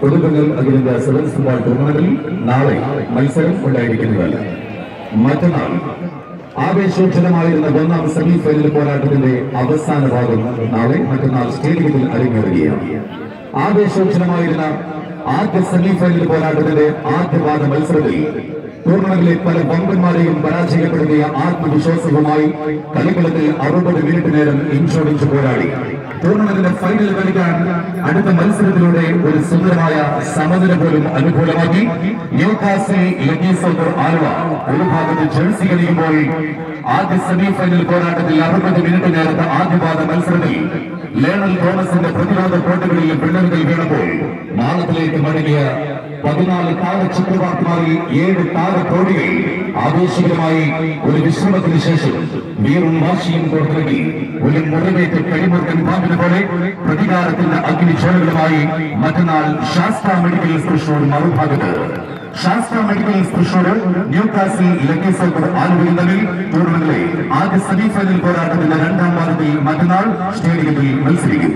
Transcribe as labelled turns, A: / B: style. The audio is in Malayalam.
A: കൊടുങ്ങൽ അഖിലേന്ത്യാ സെവൻസ് ഫുട്ബോൾ ടൂർണമെന്റിൽ നാളെ മത്സരം ഉണ്ടായിരിക്കുന്നതല്ല. മറ്റന്നാൾ ആവേശോജ്വലമായിരുന്ന ഒന്നാം സെമി ഫൈനൽ പോരാട്ടത്തിന്റെ അവസാന ഭാഗം നാളെ മറ്റന്നാൾ സ്റ്റേഡിയത്തിൽ അരങ്ങേറുകയാണ്. ആവേശോജ്വലമായിരുന്ന ആദ്യ സെമി ഫൈനൽ പോരാട്ടത്തിന്റെ ആദ്യപാദ മത്സരത്തിൽ ടൂർണമെന്റിലെ പല വമ്പന്മാരെയും പരാജയപ്പെടുത്തിയ ആത്മവിശ്വാസവുമായി കളിക്കളത്തിൽ 60 മിനിറ്റ് നേരം ഇഞ്ചോടിഞ്ച് പോരാടി ടൂർണമെന്റിന്റെ ഫൈനൽ കളിക്കാൻ അടുത്ത മത്സരത്തിലൂടെ ഒരു സുന്ദരമായ സമനില പോലും അനുകൂലമാക്കി ന്യൂകാസിൽ ലഗീസോർ ആലുവ ഒരു ഭാഗത്ത് ജേഴ്സി കളിയുമ്പോൾ ആദ്യ സെമി ഫൈനൽ പോരാട്ടത്തിൽ 60 മിനിറ്റ് നേരത്തെ ആദ്യപാദ മത്സരത്തിൽ ലേണൽ തോമസിന്റെ പ്രതിരോധ കോട്ടുകളിൽ പിള്ളേരുകൾ വീണപ്പോൾ മാളത്തിലേക്ക് മടങ്ങിയ 14 താര ചക്രവർത്തിമാരിൽ 7 താര കോടികൾ ആവേശകരമായി ഒരു വിശ്രമത്തിന് ശേഷം വീറും വാശിയും പുറത്തിറക്കി ഒരു മുറിവേറ്റ് കഴിമുറുക്കൻ പാമ്പിനെ പോലെ പ്രതികാരത്തിന്റെ അഗ്നിജ്വാലകളുമായി മറ്റന്നാൾ ശാസ്ത്ര മെഡിക്കൽ തൃശൂർ മറുഭാഗത്ത് ശാസ്ത്ര മെഡിക്കൽ തൃശൂർ ന്യൂകാസിൽ ലഗീസോർ ആലുവയിൽ തമ്മിൽ ടൂർണമെന്റിലെ ആദ്യ സെമി ഫൈനൽ പോരാട്ടത്തിന്റെ 2ാം വാരത്തിൽ മറ്റന്നാൾ സ്റ്റേഡിയത്തിൽ മത്സരിക്കും.